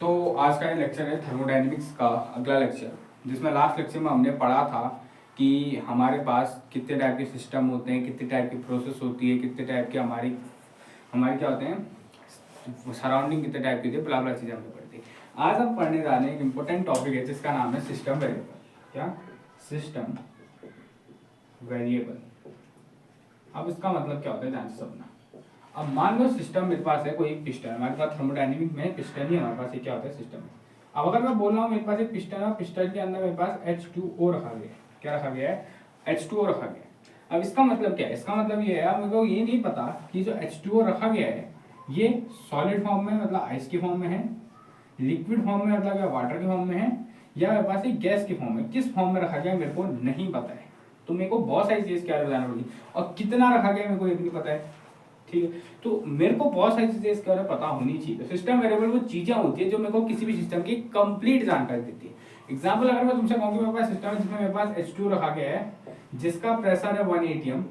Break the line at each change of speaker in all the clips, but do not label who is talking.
तो आज का ये लेक्चर है थर्मोडायनेमिक्स का अगला लेक्चर, जिसमें लास्ट लेक्चर में हमने पढ़ा था कि हमारे पास कितने टाइप के सिस्टम होते हैं, कितने टाइप की प्रोसेस होती है, कितने टाइप के हमारी हमारी क्या होते हैं सराउंडिंग, कितने टाइप की होती है, बला बला चीज़ें हमने पढ़ी थी। आज हम पढ़ने जा रहे हैं एक इम्पोर्टेंट टॉपिक है जिसका नाम है सिस्टम वेरिएबल। क्या? System variable. अब इसका मतलब क्या होता है ध्यान से समझना। अब मान लो सिस्टम मेरे पास है, कोई एक पिस्टन, हमारे पास थर्मोडायनेमिक में पिस्टन ही हमारे पास, ये क्या होता है सिस्टम है। अब अगर मैं बोल रहा हूँ मेरे पास एक पिस्टन है, पिस्टन के अंदर मेरे पास H2O रखा गया है। क्या रखा गया है? H2O रखा गया है। अब इसका मतलब क्या है? इसका मतलब ये है, मेरे को ये नहीं पता कि जो H2O रखा गया है ये सॉलिड फॉर्म में मतलब आइस के फॉर्म में है, लिक्विड फॉर्म में मतलब या वाटर के फॉर्म में है, या मेरे पास एक गैस के फॉर्म में। किस फॉर्म में रखा गया मेरे को नहीं पता है, तो मेरे को बहुत सारी चीज़ क्या बताना पड़ेगी, और कितना रखा गया मेरे को ये भी नहीं पता है। ठीक है, तो मेरे को बहुत सारी चीजें इसके बारे में पता होनी चाहिए। सिस्टम वेरिएबल वो चीजें होती है जो मेरे को किसी भी सिस्टम की कंप्लीट जानकारी देती है। एग्जांपल अगर मैं तुमसे कहूँ कि मेरे पास सिस्टम है जिसमें मेरे पास H2 रखा गया है, जिसका प्रेशर है 1 atm,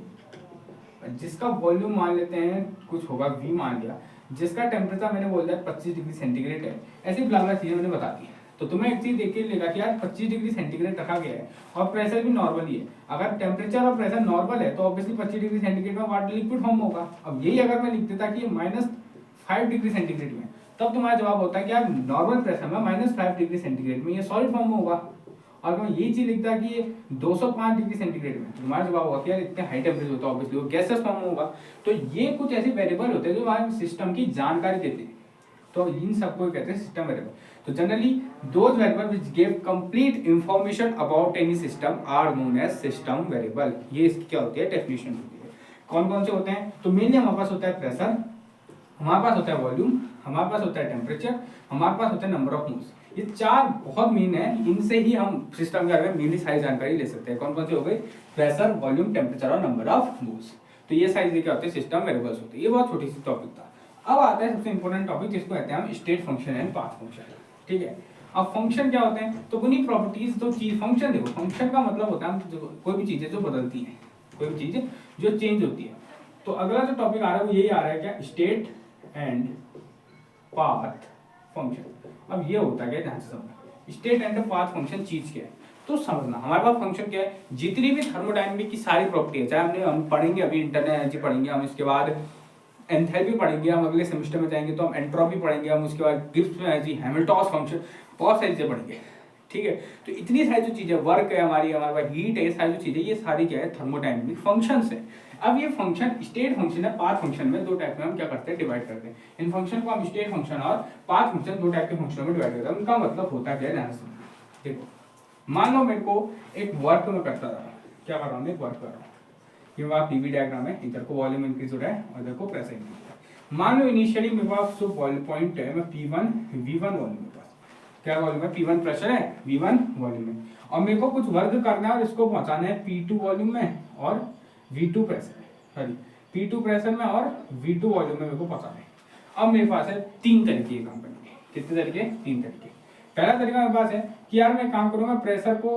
जिसका वॉल्यूम मान लेते हैं कुछ होगा V मान लिया, जिसका टेम्परेचर मैंने बोल दिया 25 डिग्री सेंटीग्रेड है, ऐसी ब्ला चीजें मैंने बता दी। तो तुम्हें एक चीज देख के लेगा कि यार 25 डिग्री सेंटीग्रेड रखा गया है और प्रेशर भी नॉर्मल ही है। अगर टेम्परेचर और प्रेशर नॉर्मल है तो ऑब्वियसली 25 डिग्री सेंटीग्रेड में वाटर लिक्विड फॉर्म होगा। अब यही अगर मैं लिख देता कि -5 डिग्री सेंटीग्रेड में, तब तुम्हारा जवाब होता है कि यार नॉर्मल प्रेशर में -5 डिग्री सेंटीग्रेड में ये सॉलिड फॉर्म में होगा। और मैं यही चीज लिखता कि ये 205 डिग्री सेंटीग्रेड में, तो तुम्हारा जवाब होगा कि यार इतने हाई टेम्परेचर होता है, ऑब्वियसली वो गैसेस फॉर्म में होगा। तो ये कुछ ऐसे वेरिएबल होते हैं जो हमारे सिस्टम की जानकारी देते हैं, तो इन सबको कहते हैं सिस्टम वेरिएबल। तो generally those variable which give complete information about any system are known as system variable. ये इसकी क्या होती है डेफिनेशन होती है। कौन कौन से होते हैं? तो मेनली हमारे पास होता है प्रेशर, हमारे पास होता है वॉल्यूम, हमारे पास होता है टेम्परेचर, हमारे पास होता है नंबर ऑफ मोल्स। ये चार बहुत मेन है, इनसे ही हम सिस्टम के बारे में मेनली सारी जानकारी ले सकते हैं। कौन कौन से हो गए? प्रेशर, वॉल्यूम, टेम्परेचर और नंबर ऑफ मोल्स। तो ये सारी चीजें क्या होते हैं सिस्टम वेरिएबल्स होते हैं। ये बहुत छोटी सी टॉपिक था। अब आता है सबसे इंपॉर्टेंट टॉपिक जिसको कहते हैं हम state function and path function. ठीक है, अब फंक्शन क्या होते हैं? तो उन्हीं प्रॉपर्टीज तो चीज फंक्शन देखो, फंक्शन का मतलब होता है कोई भी चीजें जो बदलती है, कोई भी चीज जो चेंज होती है। तो अगला जो टॉपिक आ रहा है वो यही आ रहा है, क्या? State and path function. अब ये होता है क्या, ध्यान से समझना। स्टेट एंड पाथ फंक्शन चीज क्या है तो समझना। हमारे पास फंक्शन क्या है? जितनी भी थर्मोडायनेमिक की सारी प्रॉपर्टी है, चाहे हम पढ़ेंगे अभी इंटरनल एनर्जी पढ़ेंगे, हम इसके बाद एंथैल्पी पढ़ेंगे, हम अगले सेमेस्टर में जाएंगे तो हम एंट्रोपी पढ़ेंगे, हम उसके बाद गिब्स एनर्जी, हैमिल्टॉस फंक्शन, बहुत सारी चीजें पढ़ेंगे। ठीक है, तो इतनी सारी जो चीजें, वर्क है हमारे पास हीट है, सारी जो चीजें, ये सारी क्या है थर्मोडायनेमिक फंक्शंस है। अब ये फंक्शन स्टेट फंक्शन है, पाथ फंक्शन में दो टाइप में हम क्या करते हैं डिवाइड करते हैं। इन फंक्शन को हम स्टेट फंक्शन और पाथ फंक्शन दो टाइप के फंक्शनों में डिवाइड करते हैं। उनका मतलब होता क्या है ध्यान से देखो। मान लो मेरे को एक वर्क में करता रहा, क्या कर रहा हूँ, एक वर्क कर रहा हूँ, ये वहाँ पीवी डायग्राम है, इधर को वॉल्यूम इंक्रीज हो रहा है और इधर को प्रेशर इंक्रीज हो रहा है। मान लो इनिशियली मेरे पास जो पॉइंट है, मैं P1 V1 वॉल्यूम, मेरे पास क्या वॉल्यूम है, P1 प्रेशर है, V1 वॉल्यूम है, और मेरे को कुछ वर्क करना है और इसको पहुंचाना है P2 वॉल्यूम में और V2 प्रेशर है, सॉरी P2 प्रेशर में और V2 वॉल्यूम में मेरे को पहुंचाना है। अब मेरे पास है तीन तरीके काम करने के। कितने तरीके? तीन तरीके। पहला तरीका मेरे पास है कि यार मैं काम करूंगा, प्रेशर को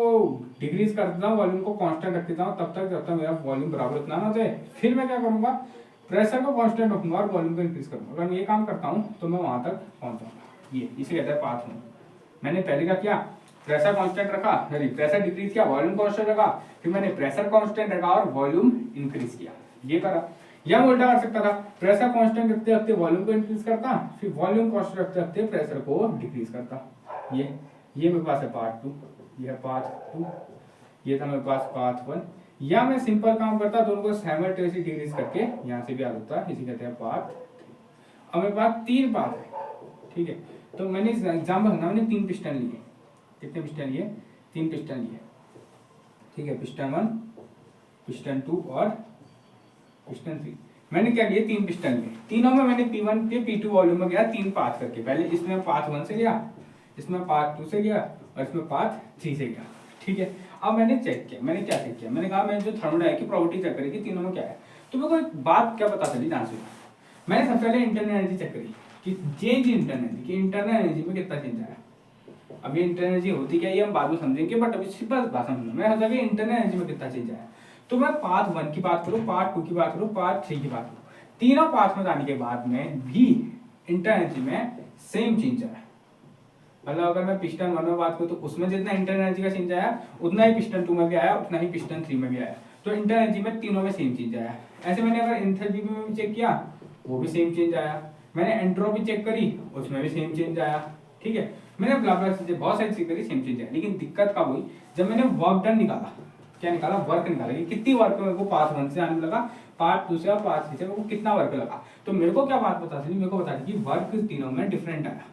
डिक्रीज कर देता हूँ, वॉल्यूम को कांस्टेंट रख देता हूँ तब तक मेरा वॉल्यूम बराबर उतना ना हो जाए। फिर मैं क्या करूंगा, प्रेशर को कांस्टेंट रखूंगा और वॉल्यूम को इंक्रीज करूंगा। अगर मैं ये काम करता हूँ तो मैं वहां तक पहुंच जाऊंगा। ये इसे कहता है पाथ में। मैंने पहले क्या किया, प्रेशर कांस्टेंट रखा, प्रेशर डिक्रीज किया, वॉल्यूम कांस्टेंट रखा, फिर मैंने प्रेशर कांस्टेंट रखा और वॉल्यूम इंक्रीज किया, ये करा। या मैं उल्टा कर सकता था, प्रेशर कांस्टेंट रखते रखते वॉल्यूम को इंक्रीज करता, फिर वॉल्यूम कांस्टेंट रखते रखते प्रेशर को डिक्रीज करता। ये मेरे पास है पार्ट 2, ये है पार्ट 2, ये था मेरे पास पार्ट 1। या मैं सिंपल काम करता, दोनों को साइमल्टेनियसली डिक्रीज करके यहाँ से भी आ जाता, इसी कहते हैं पार्ट 3। अब मेरे पास 3 पार्ट है। ठीक है, तो मैंने एग्जाम्पल समझा, मैंने 3 पिस्टन लिए। कितने पिस्टन लिए? 3 पिस्टन लिए। ठीक है, पिस्टन 1, पिस्टन 2 और पिस्टन 3। मैंने क्या लिए? 3 पिस्टन लिए। तीनों में मैंने P1 के P2 वॉल्यूम में गया 3 पाथ करके। पहले इसमें पाथ 1 से गया, इसमें पार्ट 2 से गया और इसमें पार्ट 3 से गया। ठीक है, अब मैंने चेक किया, मैंने क्या चेक किया, मैंने कहा मैंने जो थर्मोडायनेमिक की प्रॉपर्टी चेक करी कि तीनों में क्या है। तो मेरे को एक बात क्या पता चली ध्यान से। मैंने सबसे पहले इंटरनल एनर्जी चेक करी कि चेंज इंटरनल एनर्जी, कि इंटरनल एनर्जी में कितना चेंज आया। अब ये इंटरनल एनर्जी होती क्या है ये हम बाद में समझेंगे, बट अभी सिंपल बात समझना। मैं सोचा कि इंटरनल एनर्जी में कितना चेंज आया। तो मैं पार्ट 1 की बात करूँ, पार्ट 2 की बात करूँ, पार्ट 3 की बात करूँ, तीनों पार्ट में जाने के बाद में भी इंटरनल एनर्जी में सेम चेंज आया। मतलब अगर मैं पिस्टन 1 में बात करूँ तो उसमें जितना इंटरनल एनर्जी का चेंज आया उतना ही पिस्टन 2 में भी आया, उतना ही पिस्टन 3 में भी आया। तो इंटरनल एनर्जी में तीनों में सेम चेंज आया। ऐसे मैंने अगर एंथैल्पी में भी चेक किया वो भी सेम चेंज आया, मैंने एंट्रोपी चेक करी उसमें भी सेम चेंज आया। ठीक है, मैंने ब्ला ब्ला चीजें बहुत सारी चीज करी, सेम चेंज आया। लेकिन दिक्कत कब हुई, जब मैंने वर्क डन निकाला, क्या निकाला, वर्क निकाला कि कितनी वर्क मेरे को पार्ट 1 से आने लगा, पार्ट 2 से और पार्ट 3 से मेरे को कितना वर्क लगा। तो मेरे को क्या बात पता चली, मेरे को बता दी कि वर्क तीनों में डिफरेंट आया,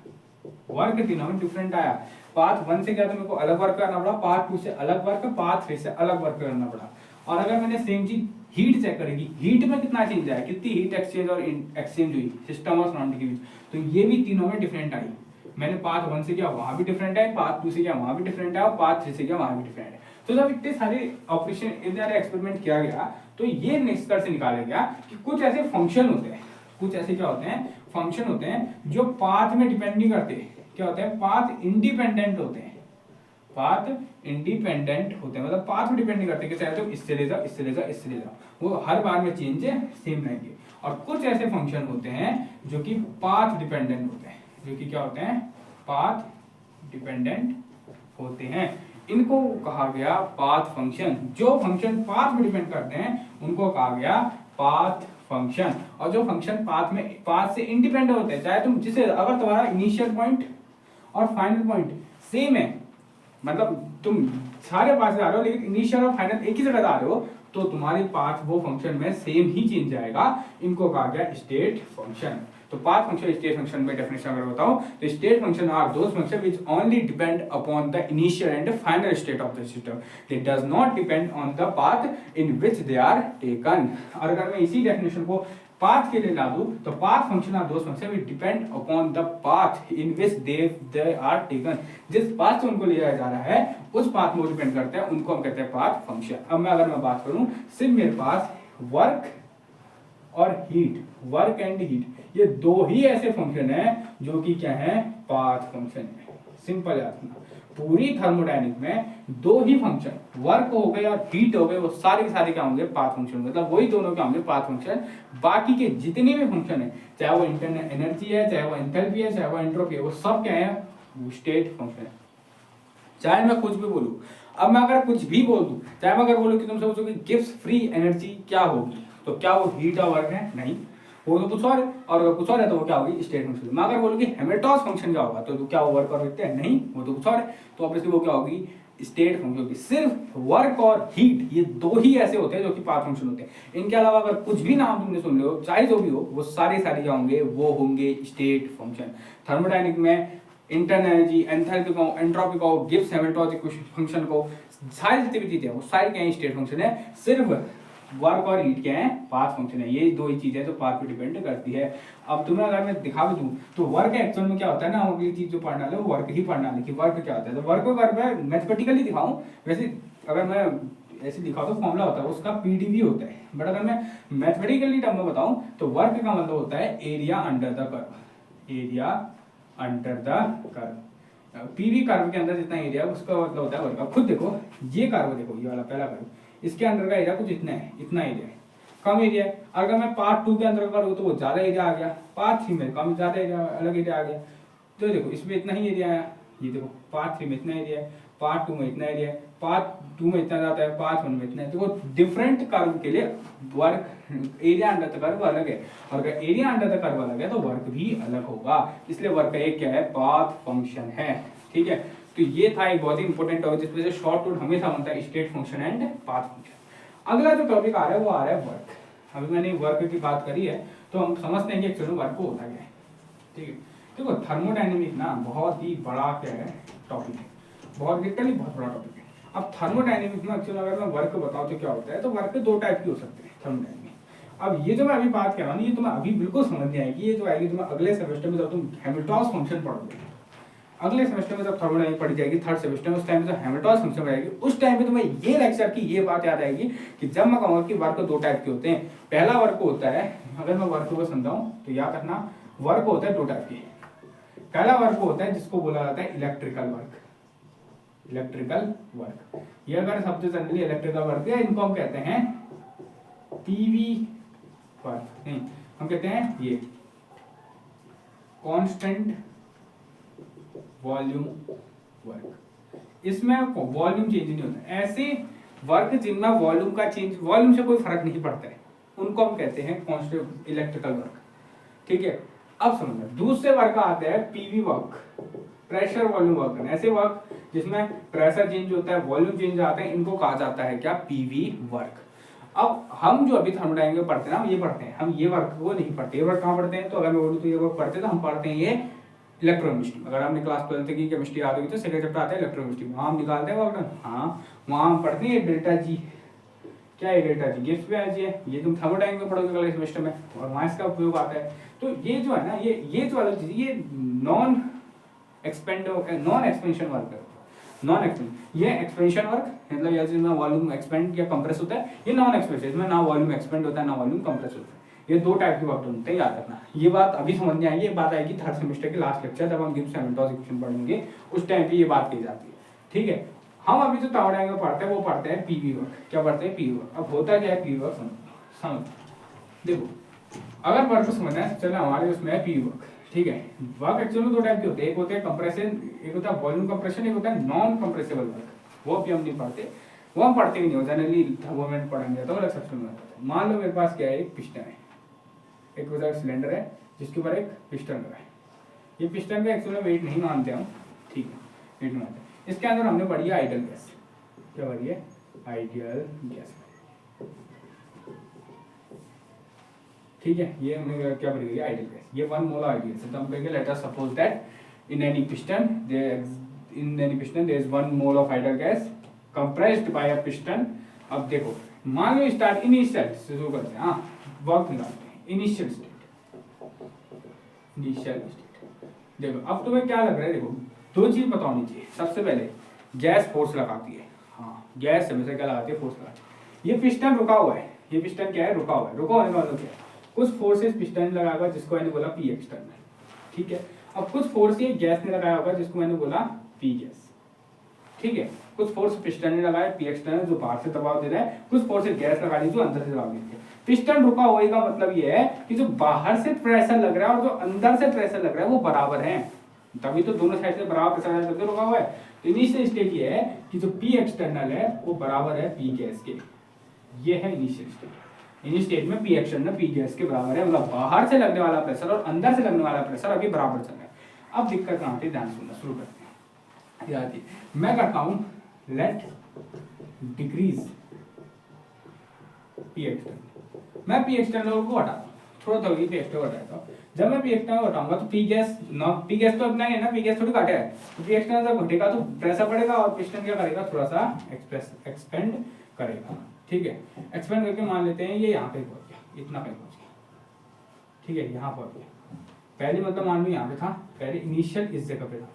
वर्क तीनों में डिफरेंट आया। पार्ट 1 से क्या तो मेरे को अलग वर्क करना पड़ा, पार्ट 2 से अलग वर्क, पार्ट 3 से अलग वर्क करना पड़ा। और अगर मैंने सेम चीज हीट चेक करेगी, हीट में कितना चेंज आया, कितनी हीट एक्सचेंज और एक्सचेंज हुई सिस्टम और सराउंडिंग के बीच, तो ये भी तीनों में डिफरेंट आई। मैंने पार्ट 1 से किया वहां भी डिफरेंट है, पार्ट 2 से किया वहां भी डिफरेंट है, और पार्ट 3 से किया वहां भी डिफरेंट है। तो जब इतने सारे ऑपरेशन, इतने सारे एक्सपेरिमेंट किया गया तो ये निष्कर्ष निकाला गया कि कुछ ऐसे फंक्शन होते हैं, कुछ ऐसे क्या होते हैं, फंक्शन होते हैं जो पाथ में डिपेंड नहीं करते। क्या होते हैं, पाथ इंडिपेंडेंट होते हैं, पाथ इंडिपेंडेंट होते हैं, मतलब पाथ में डिपेंड नहीं करते कि चाहे तो इससे ले जाओ, इससे ले जाओ, इससे ले जाओ, वो हर बार में चेंज सेम रहेंगे। और कुछ ऐसे फंक्शन होते हैं जो कि पाथ डिपेंडेंट होते हैं, जो कि क्या होते हैं, पाथ डिपेंडेंट होते हैं। इनको कहा गया पाथ फंक्शन। जो फंक्शन पाथ में डिपेंड करते हैं उनको कहा गया पाथ फंक्शन। और जो फंक्शन पाथ में, पाथ से इंडिपेंडेंट होते हैं, चाहे तुम जिसे, अगर तुम्हारा इनिशियल पॉइंट और फाइनल पॉइंट सेम है, मतलब तुम सारे पास जा रहे हो लेकिन इनिशियल और फाइनल एक ही जगह जा रहे हो, तो तुम्हारी पाथ वो फंक्शन में सेम ही चेंज आएगा। इनको कहा गया स्टेट फंक्शन। तो पाथ फंक्शन स्टेट फंक्शन में डेफिनेशन अगर बताऊं तो state function are those function which only depend upon the initial and final state of the system, they does not depend on the path in which they are taken. और अगर मैं इसी definition को path के लिए ला दूं तो path function are those function which depend upon the path in which they are taken. जिस पाथ से उनको लिया जा रहा है उस पाथ में डिपेंड करते हैं, उनको हम कहते हैं पाथ फंक्शन। अब मैं अगर मैं बात करूं, सिर्फ मेरे पास वर्क और हीट, वर्क एंड हीट, ये दो ही ऐसे फंक्शन है जो कि क्या है, पाथ फंक्शन है। सिंपल याद रखना, पूरी थर्मोडायनेमिक में दो ही फंक्शन, वर्क हो गए और हीट हो गए, वो सारे के सारे क्या होंगे, पाथ फंक्शन, मतलब वही दोनों क्या होंगे, पाथ फंक्शन। बाकी के जितने भी फंक्शन है, चाहे वो इंटरनल एनर्जी है, चाहे वो एंथैल्पी है, चाहे वो एंट्रोपी है, वो सब क्या है, स्टेट फंक्शन है। चाहे मैं कुछ भी बोलूं, अब मैं अगर कुछ भी बोल दूं, चाहे मैं अगर बोलूं कि तुमसे पूछो कि गिब्स फ्री एनर्जी क्या होगी, तो क्या वो हीट और वर्क है, नहीं, वो तो कुछ और है। और अगर कुछ और है तो वो क्या होगी, स्टेट फंक्शन। मैं अगर बोलूं कि हेमेटॉस फंक्शन क्या होगा, तो क्या वो वर्क और हीट है, नहीं, वो तो कुछ और है। तो ऑब्वियसली वो क्या होगी, स्टेट फंक्शन होगी। सिर्फ वर्क और हीट ये दो ही ऐसे होते हैं जो कि पाथ फंक्शन होते हैं। इनके अलावा अगर कुछ भी नाम तुमने सुन रहे हो, चाहे जो भी हो, वो सारे सारे क्या होंगे, वो होंगे स्टेट फंक्शन। थर्मोडायनेमिक में इंटरनल एनर्जी, एंथैल्पी को, एंट्रोपी को, गिब्स हैमिल्टन फंक्शन को, सारी जितनी भी चीजें वो सारी क्या है, स्टेट फंक्शन है। सिर्फ वर्क और हीट क्या है, पाथ फंक्शन है। ये दो ही चीजें जो पाथ पे डिपेंड करती है। अब तुम्हें अगर मैं दिखा भी दूं तो वर्क एक्चुअल में क्या होता है ना, हम अगली चीज जो पढ़ना है वो वर्क ही पढ़ना है कि वर्क क्या होता है। तो वर्क को अगर मैं मैथमेटिकली दिखाऊं, वैसे अगर मैं ऐसे दिखाऊं तो फॉर्मूला होता है उसका पीडीवी होता है, बट अगर मैं मैथमेटिकली टर्म में बताऊं तो वर्क का मतलब होता है area under the curve, area under the curve. PV curve के अंदर जितना एरिया उसका मतलब होता है वर्क। अब खुद देखो, ये कर्व देखो, ये वाला पहला कर्व, इसके अंदर का एरिया कुछ इतना है, इतना एरिया है, कम एरिया है। अगर मैं पार्ट 2 के अंदर करूँ तो वो ज्यादा एरिया आ गया, पार्ट 3 में कम ज्यादा एरिया, अलग एरिया आ गया। तो देखो इसमें इतना ही एरिया आया, ये देखो पार्ट 3 में इतना एरिया है, पार्ट 2 में इतना एरिया है, पार्ट 2 में इतना जाता है, पार्ट 1 में इतना है। तो वो डिफरेंट कर्व के लिए work, area under the curve अलग है, और अगर एरिया अंडर द कर्व अलग है तो वर्क भी अलग होगा। इसलिए वर्क का एक क्या है, पाथ फंक्शन है। ठीक है, तो ये था एक बहुत ही इंपॉर्टेंट टॉपिक जिसमें से शॉर्ट नोट हमेशा बनता है, state function and path function. अगला जो टॉपिक आ रहा है वो आ रहा है वर्क। अभी मैंने वर्क की बात करी है तो हम समझते हैं कि एक्चुअली वर्क को होता क्या है। ठीक है, देखो थर्मोडायनेमिक ना बहुत ही बड़ा क्या है, टॉपिक है, बहुत लिटरली बहुत बड़ा टॉपिक है। अब थर्मोडायनेमिक में एक्चुअली अगर मैं वर्क बताऊं तो क्या होता है, तो वर्क दो टाइप की हो सकते हैं थर्मोडायनेमिक। अब ये जो मैं अभी बात कर रहा हूँ ये तुम्हें अभी बिल्कुल समझ नहीं आएगी, ये जो आएगी तुम्हें अगले सेमेस्टर में जब तुम हैमिल्टॉस फंक्शन पढ़ोगे, अगले सेमेस्टर में जब थर्मोडायनेमिक पढ़ी जाएगी थर्ड सेमेस्टर में, उस टाइम पे जब हैमिल्टॉस फंक्शन पढ़ाएगी, उस टाइम पे तुम्हें ये लेक्चर की ये बात याद आएगी कि जब मैं कहूंगा कि वर्क दो टाइप के होते हैं। पहला वर्क होता है, अगर मैं वर्क को समझाऊं तो याद रखना, वर्क होता है दो टाइप के। पहला वर्क होता है जिसको बोला जाता है इलेक्ट्रिकल वर्क, इलेक्ट्रिकल वर्क। ये अगर सबसे जनरली इलेक्ट्रिकल वर्क है, इनको हम कहते हैं पीवी वर्क, नहीं हम कहते हैं ये कांस्टेंट वॉल्यूम वर्क, इसमें वॉल्यूम चेंज नहीं होता। ऐसे वर्क जिनमें वॉल्यूम का चेंज, वॉल्यूम से कोई फर्क नहीं पड़ता है, उनको हम कहते हैं कांस्टेंट इलेक्ट्रिकल वर्क। ठीक है, अब समझना दूसरे वर्क आते हैं PV work, pressure volume work. ऐसे वर्क जिसमें प्रेशर चेंज होता है, वॉल्यूम चेंज आता है, इनको कहा जाता है क्या, पीवी वर्क। अब हम जो अभी थर्मोडायनामिक्स पढ़ते हैं ना, हम ये पढ़ते हैं, हम ये वर्क को नहीं पढ़ते। ये वर्क कहाँ पढ़ते हैं, तो अगर मैं बोलूँ तो ये वर्क पढ़ते हैं तो हम पढ़ते हैं ये इलेक्ट्रोकेमिस्ट्री। अगर आपने क्लास 12th की केमिस्ट्री आ गई तो सेकंड चैप्टर आता है इलेक्ट्रोकेमिस्ट्री, वहाँ हम निकालते हैं वर्क। हाँ, वहाँ हम पढ़ते हैं डेल्टा जी। क्या है डेल्टा जी, गिब्स पे है, ये तुम थर्मोडायनामिक्स में पढ़ोगे अगले सेमेस्टर में, और वहाँ इसका उपयोग आता है। तो ये जो है ना, ये जो वाला चीज, ये नॉन एक्सपेंशन वर्क है। नॉन एक्सपेंशन, ये एक्सपेंशन वर्क मतलब या जिसमें वॉल्यूम एक्सपेंड या कंप्रेस होता है, ये नॉन एक्सपेंशन, इसमें ना वॉल्यूम एक्सपेंड होता है ना वॉल्यूम कंप्रेस होता है। ये दो टाइप के वर्क होते हैं, याद रखना। ये बात अभी समझ में आएगी, ये बात आएगी थर्ड सेमेस्टर के लास्ट लेक्चर, जब हम गिब्स हैमिल्टन इक्वेशन पढ़ेंगे, उस टाइम पे ये बात की जाती है। ठीक है, हम अभी जो थर्मोडायनामिक्स पढ़ते हैं वो पढ़ते हैं पीवी वर्क। क्या पढ़ते हैं, पीवी वर्क। अब होता क्या है पीवी वर्क, समझ देखो, अगर वर्क को समझना है, चलो हमारे उसमें है पीवी वर्क। ठीक है, वर्क एक्चुअली में दो टाइप के होते हैं, एक होते हैं कंप्रेशन, एक होता है वॉल्यूम कंप्रेशन, एक होता है नॉन कंप्रेसिबल वर्क। वो भी हम नहीं पढ़ते, वो हम पढ़ते ही नहीं हो, जनरली गवर्नमेंट पढ़ेंगे तो अलग सेक्शन में आता है। मान लो मेरे पास क्या है, एक पिस्टन है, एक होता सिलेंडर है जिसके ऊपर एक पिस्टन लगा है। ये पिस्टन का एक्चुअली वेट नहीं मानते हम, ठीक है, वेट नहीं मानते। इसके अंदर हमने पढ़ी है आइडियल गैस। क्या पढ़ी है, आइडियल गैस। ठीक है, ये हमने क्या पढ़ी है, आइडियल गैस। ये 1 मोल आइडियल है, तो हम कहेंगे let us suppose that in any piston there is 1 mole of ideal gas compressed by a piston. अब देखो, मान लो स्टार्ट इनिशियल से शुरू करते हैं, हाँ वर्क निकालते हैं, इनिशियल स्टेट। देखो अब तुम्हें क्या लग रहा है, देखो दो चीज पता होनी चाहिए। सबसे पहले गैस फोर्स लगाती है, हाँ गैस हमेशा क्या लगाती है, फोर्स लगाती है। ये पिस्टन रुका हुआ है, ये पिस्टन क्या है, रुका हुआ है। रुका होने का मतलब क्या है, कुछ फोर्सेस पिस्टन लगाया होगा जिसको मैंने बोला पी एक्सटर्नल। ठीक है, अब कुछ फोर्स ये गैस ने लगाया होगा जिसको मैंने बोला पी गैस। ठीक है, कुछ फोर्स पिस्टन ने लगाया पी एक्सटर्नल जो बाहर से दबाव दे रहा है, कुछ फोर्स गैस लगा दी जो अंदर से दबाव दे रही है। पिस्टन रुका हुए का मतलब ये है कि जो बाहर से प्रेशर लग रहा है और जो अंदर से प्रेशर लग रहा है वो बराबर है, तभी तो दोनों साइड से बराबर प्रेशर है, तभी रुका हुआ है। तो इनिशियल स्टेट ये है कि जो पी एक्सटर्नल है वो बराबर है पी गैस के। ये है इनिशियल स्टेट। इनिशियल स्टेट में पी एक्सटर्नल पी गैस के बराबर है, मतलब बाहर से लगने वाला प्रेशर और अंदर से लगने वाला प्रेशर अभी बराबर चल रहा है। अब दिक्कत कहाँ आती है, ध्यान सुनना शुरू करते हैं। याद मैं करता हूं लेट डिक्रीज पी एक्सटर्नल, मैं पी एक्सटर्नल को हटाता हूँ, थोड़ा थोड़ा पी एक्सटर्नल हटाता हूँ। जब मैं पी एक्सटर्नल हटाऊंगा तो पी गैस तो अपना ही है ना, पी गैस थोड़ी घटे है। तो पी एक्सटर्नल जब घटेगा तो प्रेशर बढ़ेगा और पिस्टन क्या करेगा, थोड़ा सा एक्सपेंड करेगा। ठीक है, एक्सपेंड करके मान लेते हैं ये यहाँ पे पहुंच गया, इतना पे पहुंच गया। ठीक है, यहाँ पहुंच गया। पहले मतलब मान लो यहाँ पे था, पहले इनिशियल इस जगह पे था,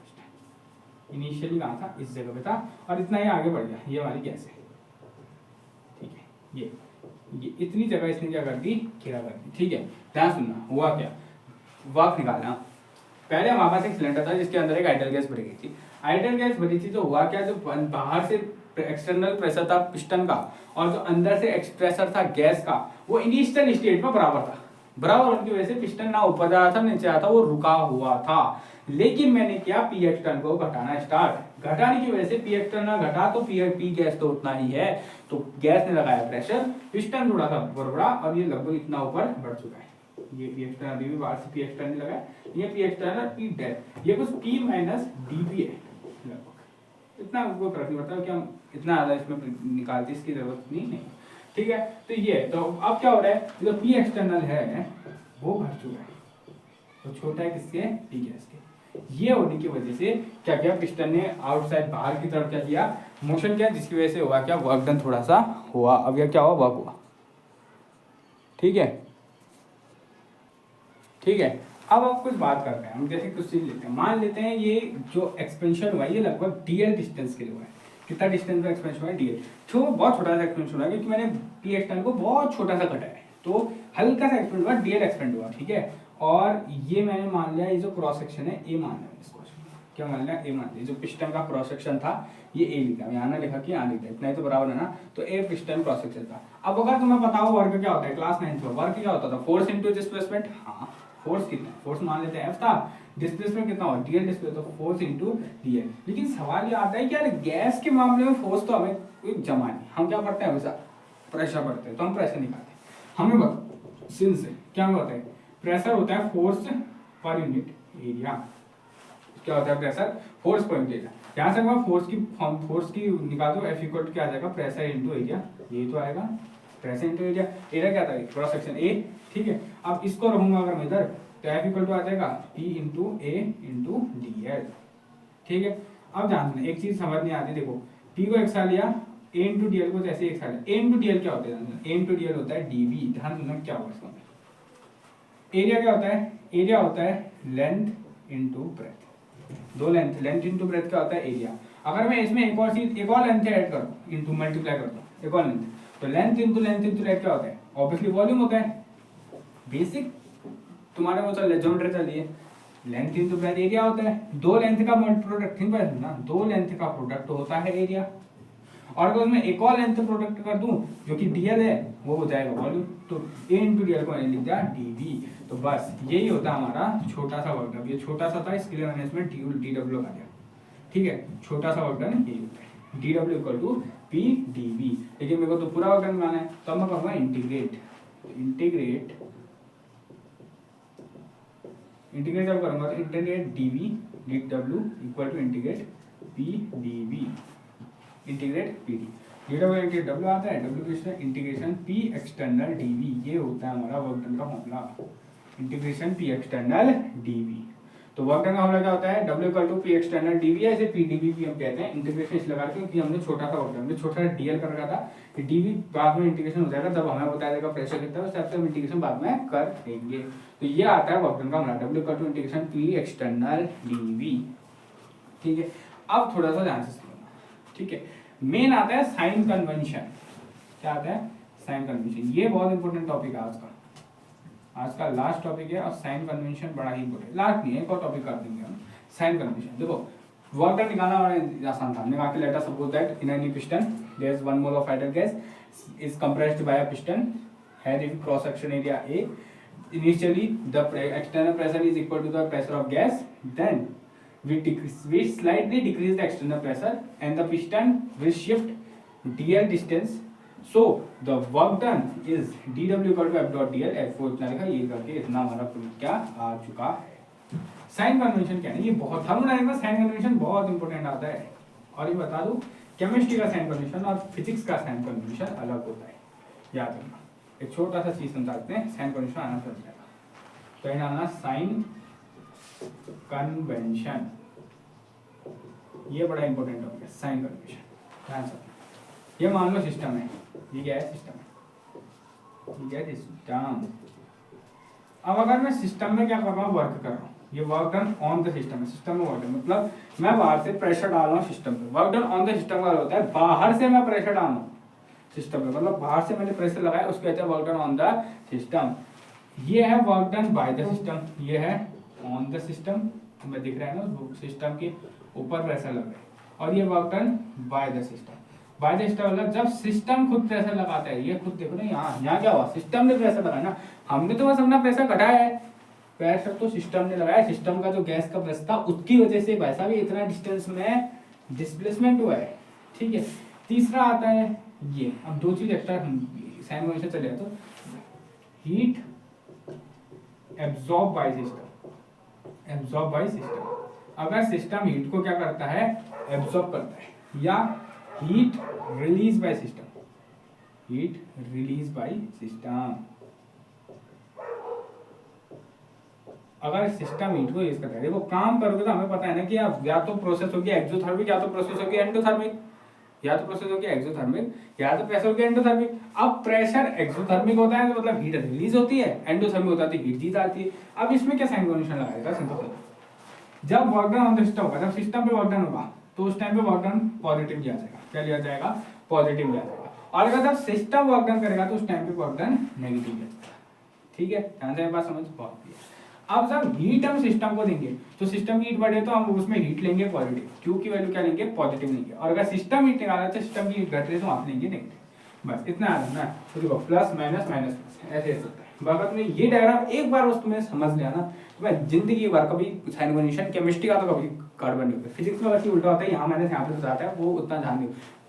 इनिशियली कहाँ था, इस जगह पे था, और इतना ही आगे बढ़ गया, ये हमारी गैस है। ठीक है, ये इतनी जगह इसने क्या कर दी, घेरा कर दी। ठीक है, ध्यान सुनना, हुआ क्या, वर्क निकालना। पहले हमारे पास एक सिलेंडर था जिसके अंदर एक आइडियल गैस भरी गई थी। आइडियल गैस भरी थी तो हुआ क्या, जो बाहर से एक्सटर्नल प्रेशर था पिस्टन का और जो अंदर से प्रेशर था गैस का, वो इनिशियल स्टेट में बराबर था। बराबर होने की वजह से पिस्टन ना ऊपर जा रहा था नीचे आता, वो रुका हुआ था। लेकिन मैंने किया पी एक्सटर्नल को घटाना स्टार्ट, घटाने की वजह से पी एक्सटर्नल घटा तो पी गैस तो उतना ही है, तो गैस ने लगाया प्रेशर, पिस्टन थोड़ा सा ऊपर बढ़ा और ये लगभग इतना ऊपर बढ़ चुका है। ये पी एक्सटर्नल अभी भी बाहर से पी एक्सटर्नल लगा है, ये पी एक्सटर्नल पी डेट, ये कुछ पी माइनस डीपी है लगभग, इतना कोई फर्क नहीं पड़ता कि हम इतना ज्यादा इसमें निकालते, इसकी जरूरत नहीं। ठीक है, तो ये तो अब क्या हो रहा है, जो पी एक्सटर्नल है वो घट चुका है, तो छोटा है किसके, पी गैस के। ये होने की वजह से क्या किया, पिस्टन ने आउटसाइड बाहर की तरफ क्या किया, मोशन किया, जिसकी वजह से हुआ क्या, वर्क डन थोड़ा सा हुआ। अब यह क्या हुआ, वर्क हुआ। ठीक है, ठीक है, अब आप कुछ बात करते हैं, हम जैसे कुछ चीज लेते हैं, मान लेते हैं ये जो एक्सपेंशन हुआ ये लगभग डीएल डिस्टेंस के लिए हुआ है। कितना डिस्टेंस में एक्सपेंशन हुआ है, डीएल, तो बहुत छोटा सा एक्सपेंशन हुआ है क्योंकि मैंने पी एक्सटेंड को बहुत छोटा सा घटाया है, तो हल्का सा एक्सपेंड हुआ, डीएल एक्सपेंड हुआ। ठीक है, और ये मैंने मान लिया, ये जो क्रॉस सेक्शन है ए मान लिया, इसको क्या मान लिया, ए मान लिया। जो पिस्टन का क्रॉस सेक्शन था ये ए लिखा, यहाँ ना लिखा कि यहाँ लिखा, इतना ही तो बराबर है ना, तो ए पिस्टन क्रॉस सेक्शन था। अब अगर तुम्हें पता हो वर्क क्या होता है, क्लास 9th में वर्क क्या होता था, फोर्स इनटू डिस्प्लेसमेंट। हाँ, फोर्स कितना है, फोर्स मान लेते हैं एफ था, डिस्प्लेसमेंट कितना होगा, डीएल डिस्प्ले, तो फोर्स इनटू डीएल। लेकिन सवाल ये आता है कि यार गैस के मामले में फोर्स तो हमें कोई जमा नहीं, हम क्या पढ़ते हैं हमेशा प्रेशर पढ़ते हैं, तो हम प्रेशर निकालते हैं। हमें बता सिंस क्या होता है, प्रेशर होता है फोर्स पर यूनिट एरिया। क्या होता है pressure, force per unit area. यहाँ से मैं फोर्स की निकाल दो, एफ इक्वल क्या आ जाएगा, प्रेशर इंटू एरिया, ये तो आएगा प्रेशर इंटू एरिया। एरिया क्या था, क्रॉस सेक्शन ए, ठीक है। अब इसको रहूंगा अगर मैं इधर, तो एफ इक्वल टू आ जाएगा पी इंटू ए इंटू डी एल, ठीक है। अब जानना एक चीज समझ नहीं आती, देखो पी को एक साल लिया, ए इंटू डी एल को जैसे एक साल लिया। ए इंटू डी एल क्या होता है, ए इंटू डी एल होता है डीवी। ध्यान देना क्या होगा इसका। एरिया क्या होता है, एरिया होता है लेंथ इंटू ब्रेथ, दो लेंथ, लेंथ इंटू ब्रेथ क्या होता है एरिया। अगर मैं इसमें एक और चीज, एक और लेंथ ऐड करूँ, इंटू मल्टीप्लाई करता हूँ एक और लेंथ, तो लेंथ इंटू ब्रेथ क्या होता है, ऑब्वियसली वॉल्यूम होता है। बेसिक तुम्हारे वो चल ज्योमेट्री चल रही है, लेंथ इंटू ब्रेथ एरिया होता है। दो लेंथ का प्रोडक्ट ना, दो लेंथ का प्रोडक्ट होता है एरिया। और अगर मैं एक और लेंथ प्रोडक्ट कर दूं जो कि डीएल है, वो हो जाएगा वॉल्यूम। तो ए इंटू डीएल को मैंने लिख दिया डीवी। तो बस यही होता है हमारा छोटा सा वर्क डन। ये छोटा सा था, इसके लिए मैंने इसमें डी डब्ल्यू लगा दिया, ठीक है। छोटा सा वर्क डन यही होता है, D W equal to P DV. लेकिन मेरे को तो पूरा वर्क डन बनाना है, तो अब मैं कहूँगा इंटीग्रेट, इंटीग्रेट जब करूँगा तो integrate DV D W equal to integrate P DV, integrate P D. D W integrate W आता है, डब्ल्यू का इंटीग्रेशन पी एक्सटर्नल डीवी, ये होता है हमारा वर्क डन का formula, integration P external DV. तो वर्क डन का फॉर्मूला क्या होता है, W equal to P external DV, ऐसे पी डीवी भी हम कहते हैं। इंटीग्रेशन इसलिए लगा के क्योंकि हमने छोटा सा वर्क डन, हमने छोटा सा डीएल कर रखा था, कि डीवी बाद में इंटीग्रेशन हो जाएगा, तब हमें बता देगा प्रेशर कितना है, उस हिसाब से हम इंटीग्रेशन बाद में कर देंगे। तो ये आता है वर्क डन का formula, W equal to integration P external DV, ठीक है। अब थोड़ा सा ध्यान से समझना, ठीक है। मेन आता है साइन कन्वेंशन। क्या आता है, साइन कन्वेंशन। ये बहुत इंपॉर्टेंट टॉपिक है आज का लास्ट टॉपिक है, और साइन कन्वेंशन बड़ा ही इंपॉर्टेंट। लास्ट नहीं है, एक और टॉपिक कर देंगे हम, साइन कन्वेंशन। देखो वर्क डन निकालना बड़ा आसान था। हमने कहा कि let us suppose that in any piston there is 1 mole of ideal gas is compressed by a piston head in cross section area A. Initially the external pressure is equal to the pressure of gas, then we slightly decrease the external pressure and the piston will shift dl distance, so the work done is dw equal to f dot dl। f4 इतना लिखा, ये करके इतना हमारा proof क्या आ चुका है। Sign convention क्या है, ये बहुत थर्मोडायनामिक्स में साइन कन्वेंशन बहुत इंपॉर्टेंट आता है। और ये बता दूं, केमिस्ट्री का साइन कन्वेंशन और फिजिक्स का साइन कन्वेंशन अलग होता है, याद रखना। एक छोटा सा चीज समझाते हैं, साइन कन्वेंशन आना चल जाएगा। तो ये आना साइन कन्वेंशन, ये बड़ा इंपॉर्टेंट टॉपिक है साइन कन्वेंशन, ध्यान से। ये मान लो सिस्टम है, ये क्या है सिस्टम है, ये क्या है सिस्टम। अब अगर मैं सिस्टम में क्या कर रहा हूँ, वर्क कर रहा हूँ, ये work done on the system है। सिस्टम में वर्क डन मतलब मैं बाहर से प्रेशर डाल रहा हूँ सिस्टम पे। Work done on the system का होता है बाहर से मैं प्रेशर डाल रहा हूँ सिस्टम पे, मतलब बाहर से मैंने प्रेशर लगाया, उसको कहते हैं work done on the system. ये है work done by the system, ये है ऑन द सिस्टम, हमें दिख रहा है ना सिस्टम के ऊपर प्रेशर लग रहा है। और ये work done by the system. Bye the system मतलब जब सिस्टम खुद प्रेशर लगाता है। ये खुद देखो ना, यहाँ क्या हुआ, सिस्टम ने प्रेशर लगाया ना, हमने तो बस अपना प्रेशर घटाया है, प्रेशर तो सिस्टम ने लगाया। सिस्टम का जो गैस का प्रेशर था उसकी वजह से वैसा भी इतना डिस्टेंस में डिस्प्लेसमेंट हुआ है, ठीक है। तीसरा आता है ये, अब दो चीज एक्स्ट्रा साइन कन्वेंशन चले तो heat absorb by system, absorb by system. अगर सिस्टम हीट को क्या करता है, एब्जॉर्ब करता है, या heat release by system, heat release by system. अगर सिस्टम हीट को यूज करता है, देखो काम करोगे तो हमें पता है ना कि या तो प्रोसेस होगी एक्सोथर्मिक, या तो प्रोसेस होगी एंडोथर्मिक, या तो प्रोसेस होगी एक्सोथर्मिक, या तो प्रेशर होगी एंडोथर्मिक। अब प्रेशर एक्सोथर्मिक होता है तो मतलब हीट रिलीज होती है, एंडोथर्मिक होता है तो हीट जीत आती है। अब इसमें क्या साइन कन्वेंशन लगाएगा, सिंपल। जब work done on the system होगा, जब सिस्टम पे वर्क डन होगा तो उस टाइम पे वर्क डन पॉजिटिव लिया जाएगा। क्या लिया जाएगा, पॉजिटिव लिया जाएगा। और अगर जब सिस्टम वर्क डन करेगा तो उस टाइम पे वर्क डन नेगेटिव लिया जाएगा, ठीक है। ध्यान से बात समझ बहुत है। अब जब हीट हम सिस्टम को देंगे तो सिस्टम की हीट बढ़े तो हम उसमें हीट लेंगे पॉजिटिव, क्यू की वैल्यू क्या लेंगे, पॉजिटिव लेंगे। और अगर सिस्टम हीट निकाला तो सिस्टम की हीट घट रही तो आप लेंगे नेगेटिव, बस इतना है ना। तो देखो प्लस माइनस माइनस प्लस ऐसे होता है, अगर तुमने ये डायग्राम एक बार बस तुम्हें समझ लिया ना, तो मैं जिंदगी भर कभी साइन कन्वेंशन, केमिस्ट्री का तो कभी कार्बन नहीं होगा, फिजिक्स में वैसे उल्टा होता है, यहाँ मैंने यहाँ पे बताया है, वो उतना ध्यान नहीं,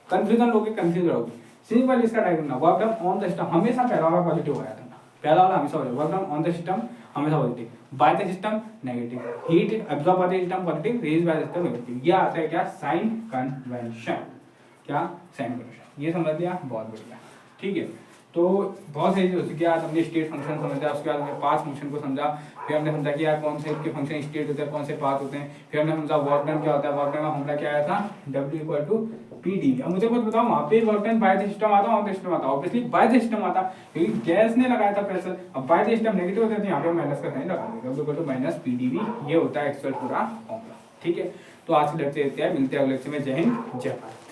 कंफ्यूजन लोगे, कंफ्यूज रहोगे। सिंपल इसका डायग्राम ना, work done on the system हमेशा पहला वाला पॉजिटिव आया था, पहला वाला हमेशा positive, work done on the system हमेशा positive, by the system negative, heat absorb by the system positive, raise by the system negative. ये आता है क्या, साइन कन्वेंशन, क्या साइन कन्वेंशन, ये समझ लिया, बहुत बढ़िया, ठीक है। तो बहुत सही हो चुकी है, आज हमने स्टेट फंक्शन समझा, उसके बाद हमने पास फंक्शन को समझा, फिर हमने समझा कि यार कौन से के फंक्शन स्टेट होते हैं, कौन से पास होते हैं, फिर हमने समझा वर्क डन क्या होता है, वर्क डन का फॉर्मूला क्या आया था, W=PD। अब मुझे कुछ बताओ, वहाँ पे work done by the system आता, ऑन द सिस्टम आता, ऑब्वियसली बाय द सिस्टम आता, क्योंकि गैस ने लगाया था प्रेशर, अब बाय द सिस्टम नेगेटिव होता है तो यहाँ पे माइनस का साइन लगा देगा, W=-PdV, ये होता है एक्चुअल पूरा फॉर्मूला, ठीक है। तो आज के लेक्चर देते हैं, मिलते हैं अगले लेक्चर में, जय हिंद जय भारत।